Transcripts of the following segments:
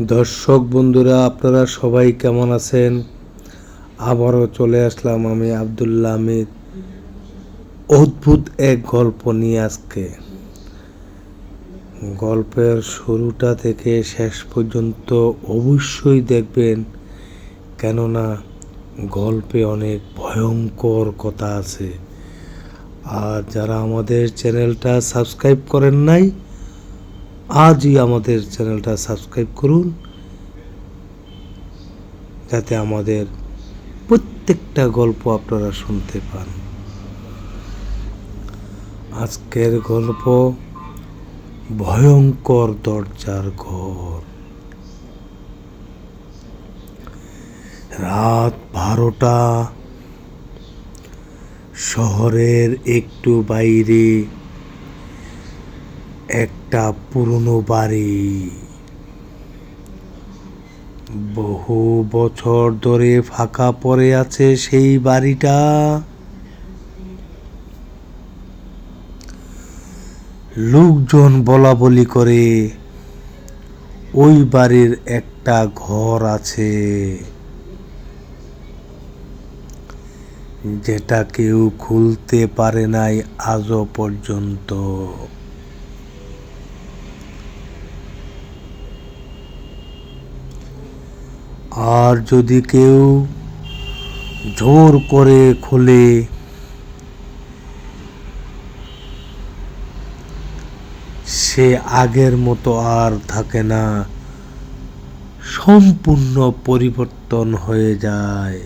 দর্শক বন্ধুরা, আপনারা সবাই কেমন আছেন? আবারও চলে আসলাম আমি আব্দুল্লাহ আহমেদ অদ্ভুত এক গল্প নিয়ে। আজকে গল্পের শুরুটা থেকে শেষ পর্যন্ত অবশ্যই দেখবেন, কেননা গল্পে অনেক ভয়ঙ্কর কথা আছে। আর যারা আমাদের চ্যানেলটা সাবস্ক্রাইব করেন নাই, আজই আমাদের চ্যানেলটা সাবস্ক্রাইব করুন, যাতে আমাদের প্রত্যেকটা গল্প আপনারা শুনতে পান। আজকের গল্প ভয়ঙ্কর দরজার ঘর। রাত 12টা, শহরের একটু বাইরে একটা পুরনো বাড়ি। বহু বছর ধরে ফাঁকা পড়ে আছে সেই বাড়িটা। লোকজন বলা বলি করে ওই বাড়ির একটা ঘর আছে যেটা কেউ খুলতে পারে নাই আজও পর্যন্ত। আর যদি কেউ জোর করে খোলে, সে আগের মতো আর থাকে না, সম্পূর্ণ পরিবর্তন হয়ে যায়।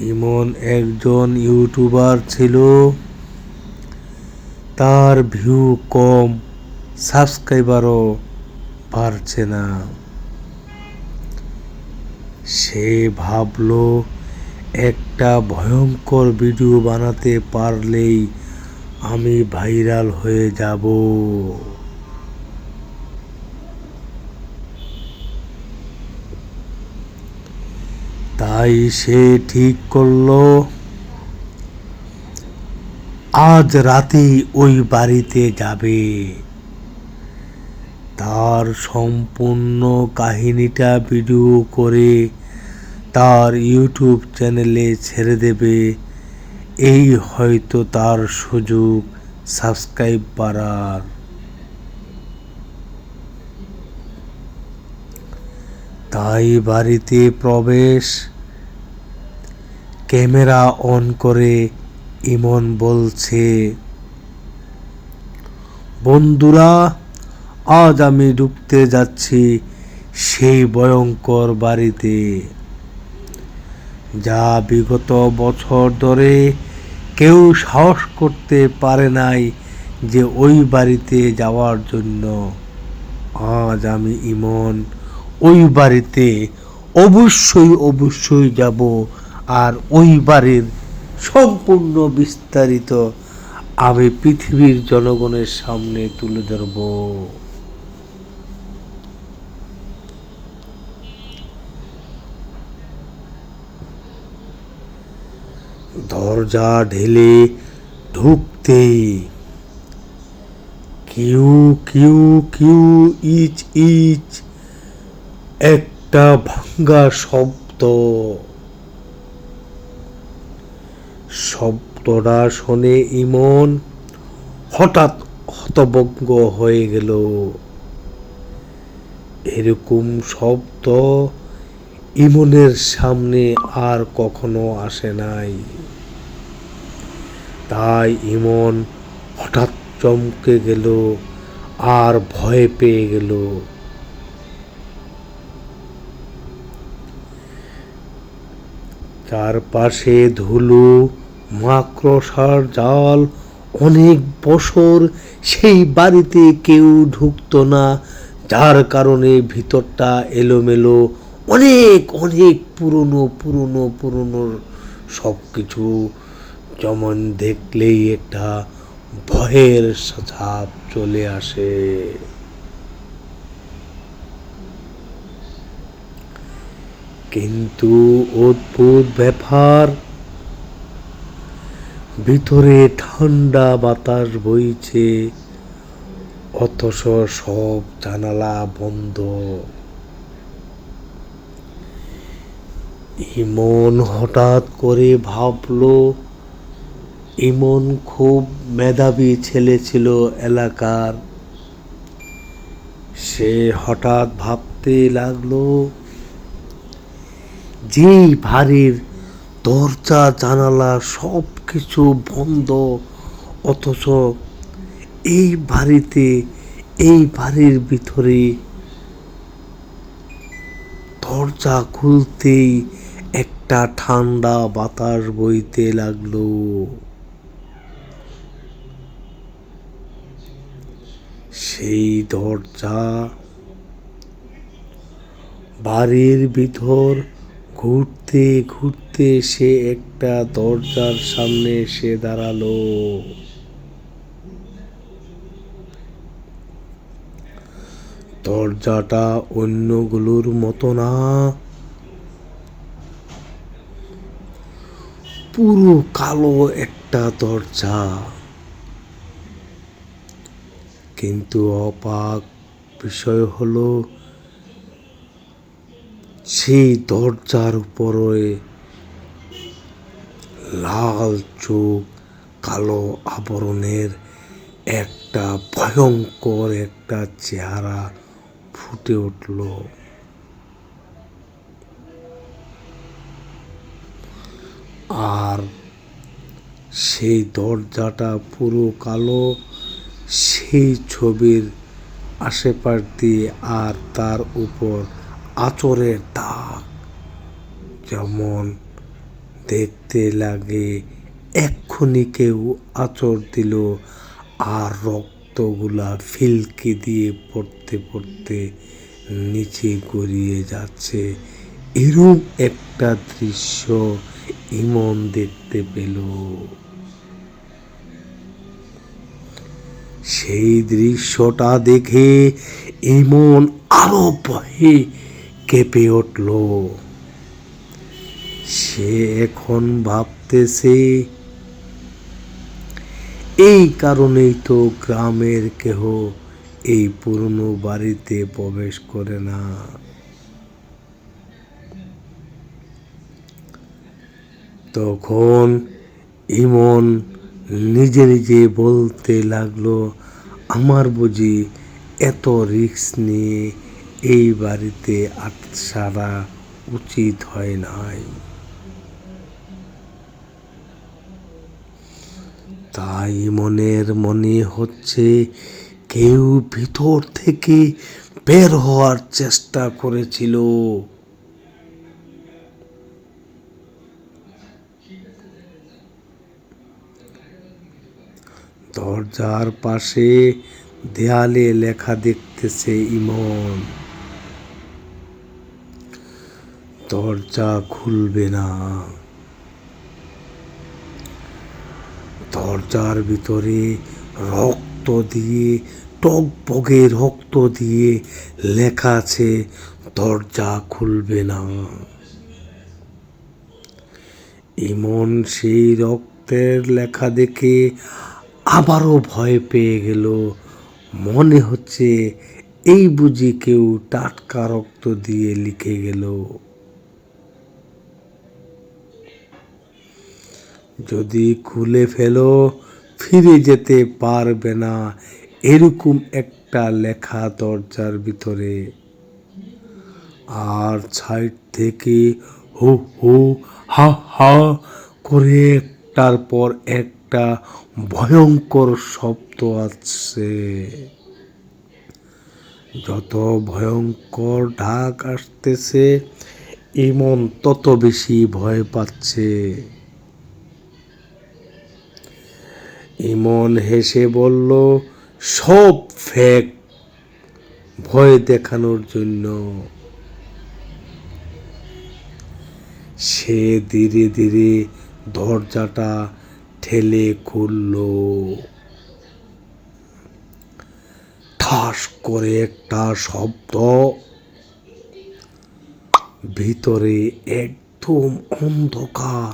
ইমন একজন ইউটিউবার ছিল। তার ভিউ কম, সাবস্ক্রাইবারও বাড়ছে না। সে ভাবলো একটা ভয়ঙ্কর ভিডিও বানাতে পারলেই আমি ভাইরাল হয়ে যাব। তাই সে ঠিক করলো আজ রাতেই ওই বাড়িতে যাবে। তার সম্পূর্ণ কাহিনীটা ভিডিও করে তার ইউটিউব চ্যানেলে ছেড়ে দেবে। এই হয়তো তার সুযোগ সাবস্ক্রাইব বাড়ার। তাই বাড়িতে প্রবেশ, ক্যামেরা অন করে ইমন বলছে, বন্ধুরা, আজ আমি ঢুকতে যাচ্ছি সেই ভয়ঙ্কর বাড়িতে, যা বিগত বছর ধরে কেউ সাহস করতে পারে নাই যে ওই বাড়িতে যাওয়ার জন্য। আজ আমি ইমন ওই বাড়িতে অবশ্যই যাব, আর ওই বাড়ির সম্পূর্ণ বিস্তারিত আমি পৃথিবীর জনগণের সামনে তুলে ধরব। দরজা ঢেলে ঢুকতেই কিউ কিউ কিউ ইচ ইচ একটা ভাঙ্গা শব্দ। শব্দটা শুনে ইমন হঠাৎ হতভম্ব হয়ে গেল। এরকম শব্দ ইমনের সামনে আর কখনো আসে নাই। তাই ইমন হঠাৎ চমকে গেল আর ভয় পেয়ে গেল। চারপাশে ধুলো, মাকড়সার জাল। অনেক বছর সেই বাড়িতে কেউ ঢুকতো না, যার কারণে ভিতরটা এলোমেলো, অনেক অনেক পুরনো সব কিছু। যেমন দেখলেই একটা ভয়ের ছাপ চলে আসে। কিন্তু অদ্ভুত ব্যাপার, ভিতরে ঠান্ডা বাতাস বইছে, অথচ সব জানালা বন্ধ। ইমন হঠাৎ করে ভাবলো, ইমন খুব মেধাবী ছেলে ছিল এলাকার। সে হঠাৎ ভাবতে লাগলো, যেই বাড়ির দরজা জানালা সব কিছু বন্ধ, অথচ এই বাড়িতে, এই বাড়ির ভিতরে দরজা খুলতেই একটা ঠান্ডা বাতাস বইতে লাগলো। সেই দরজা বাড়ির ভিতর ঘুরতে ঘুরতে সে একটা দরজার সামনে এসে দাঁড়ালো। দরজাটা অন্যগুলোর মতো না, পুরো কালো একটা দরজা। কিন্তু অবাক বিষয় হলো, সেই দরজার উপরে লাল চোখ, কালো আবরণের একটা ভয়ঙ্কর একটা চেহারা ফুটে উঠল। আর সেই দরজাটা পুরো কালো, সেই ছবির আশেপাশ দিয়ে আর তার উপর আঁচড়ের দাগ, যেমন দেখতে লাগে এক্ষুনি কেউ আঁচড় দিল আর রক্তগুলা ফিলকি দিয়ে পড়তে পড়তে নিচে গড়িয়ে যাচ্ছে। এরূপ একটা দৃশ্য ইমন দেখতে পেল। সেই দৃশ্যটা দেখে ইমন আরো ভয়ে কেঁপে উঠল। সে এখন ভাবতেছে, এই কারণেই তো গ্রামের কেহ এই পুরনো বাড়িতে প্রবেশ করে না। তখন ইমন নিজে নিজে বলতে লাগলো, আমার বুঝি এত রিস্ক নিয়ে এই বাড়িতে আসাটা উচিত হয় নাই। তাই ইমনের মনে হচ্ছে কেউ ভিতর থেকে বের হওয়ার চেষ্টা করেছিল। দরজার পাশে দেয়ালে লেখা দেখতেছে ইমন, দরজা খুলবে না। দরজার ভিতরে রক্ত দিয়ে, টকবগে রক্ত দিয়ে লেখা আছে, দরজা খুলবে না। ইমন সেই রক্তের লেখা দেখে আবারও ভয় পেয়ে গেল। মনে হচ্ছে এই বুঝি কেউ টাটকা রক্ত দিয়ে লিখে গেল। যদি খুলে ফেলো ফিরে যেতে পারবে না, এরকম একটা লেখা দরজার ভিতরে। আর সাইড থেকে হু হু হা হা করে একটার পর একটা ভয়ঙ্কর শব্দ আসছে। যত ভয়ঙ্কর ডাক আসতেছে ইমন তত বেশি ভয় পাচ্ছে। ইমন হেসে বলল, সব ফেক, ভয় দেখানোর জন্য। সে ধীরে ধীরে দরজাটা ঠেলে খুলল। ঠাস করে একটা শব্দ, ভিতরে একদম অন্ধকার,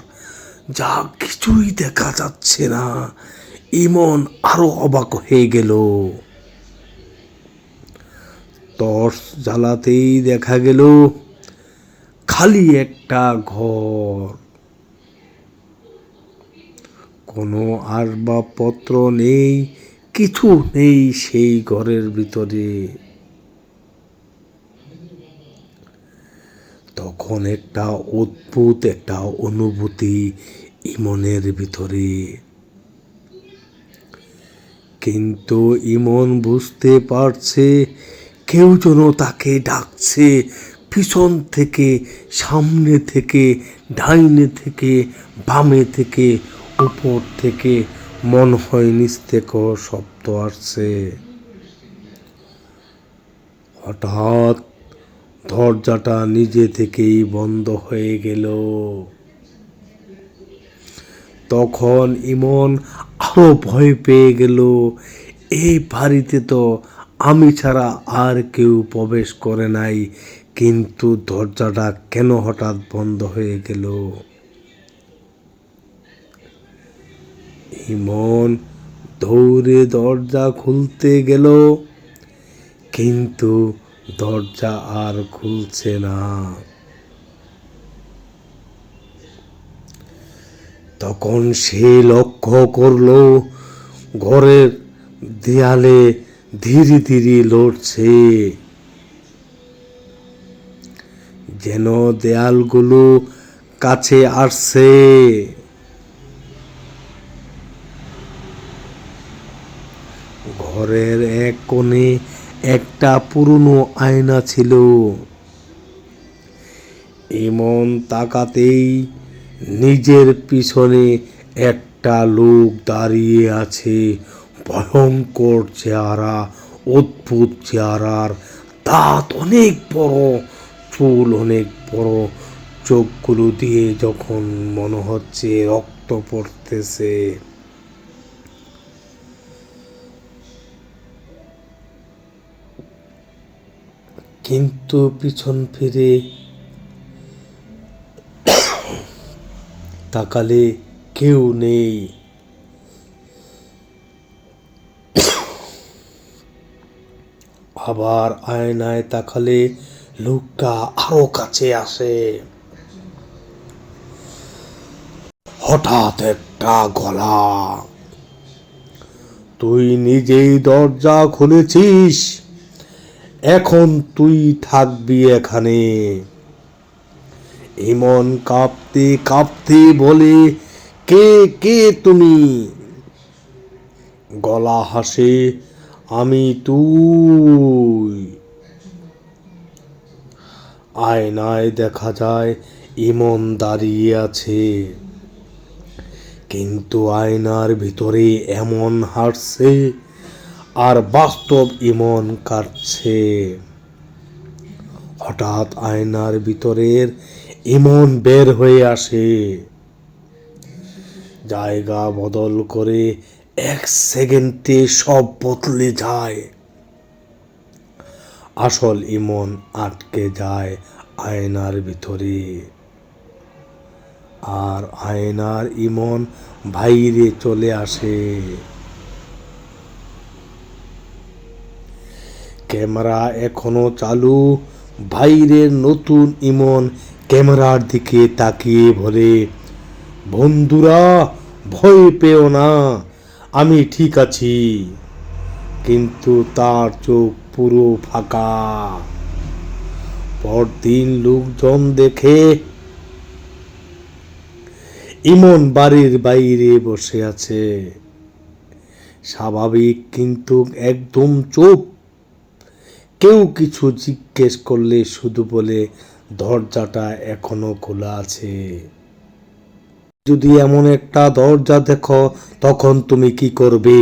যা কিছুই দেখা যাচ্ছে না। ইমন আরো অবাক হয়ে গেল। টর্চ জ্বালাতেই দেখা গেল খালি একটা ঘর, কোনো আসবাবপত্র নেই, কিছু নেই সেই ঘরের ভিতরে। তখন একটা অদ্ভুত একটা অনুভূতি ইমনের ভিতরে, কিন্তু ইমন বুঝতে পারছে কেউ যেন তাকে ডাকছে, পিছন থেকে, সামনে থেকে, ডাইনে থেকে, বামে থেকে, উপর থেকে, মনে হয় নিচ থেকেও শব্দ আসছে। হঠাৎ দরজাটা নিজে থেকেই বন্ধ হয়ে গেল। তখন ইমন আরো ভয় পেয়ে গেল, এই বাড়িতে তো আমি ছাড়া আর কেউ প্রবেশ করে নাই, কিন্তু দরজাটা কেন হঠাৎ বন্ধ হয়ে গেল। ইমন দৌড়ে দরজা খুলতে গেল, কিন্তু দরজা আর খুলছে না। তখন সে লক্ষ্য করলো ঘরের দেয়ালে ধীরে ধীরে লড়ছে, যেন দেয়ালগুলো কাছে আসছে। ঘরের এক কোণে একটা পুরনো আয়না ছিল। ইমন তাকাতেই নিজের পিছনে একটা লোক দাঁড়িয়ে আছে, ভয়ঙ্কর চেহারা, অদ্ভুত চেহারার, দাঁত অনেক বড়, চুল অনেক বড়, চোখগুলো দিয়ে যখন মনে হচ্ছে রক্ত পড়তেছে। কিন্তু পিছন ফিরে তাকালে কেউ নেই। আবার আয়নায় তাকালে লোকটা আরো কাছে আসে। হঠাৎ একটা গলা, তুই নিজেই দরজা খুলেছিস, এখন তুই থাকবি এখানে। ইমন কাঁপতে কাঁপতে বলে, কে কে তুমি? গলা হাসে, আমি তুই। আয়নায় দেখা যায় ইমন দাঁড়িয়ে আছে, কিন্তু আয়নার ভিতরে এমন হাসছে আর বাস্তব ইমন কাঁদছে। হঠাৎ আয়নার ভিতরের ইমন বের হয়ে আসে, জায়গা বদল করে 1 সেকেন্ডে সব বদলে যায়। আসল ইমন আটকে যায় আয়নার ভিতরে, আর আয়নার ইমন বাইরে চলে আসে। ক্যামেরা এখনো চালু, বাইরের নতুন ইমন ক্যামেরার দিকে তাকিয়ে বলে, বন্ধুরা ভয় পেও না, আমি ঠিক আছি। কিন্তু তার চোখ পুরো ফাঁকা। পরদিন লোকজন দেখে ইমন বাড়ির বাইরে বসে আছে, স্বাভাবিক কিন্তু একদম চুপ। কেউ কিছু জিজ্ঞেস করলে শুধু বলে, দরজাটা এখনো খোলা আছে। যদি এমন একটা দরজা দেখো তখন তুমি কি করবে?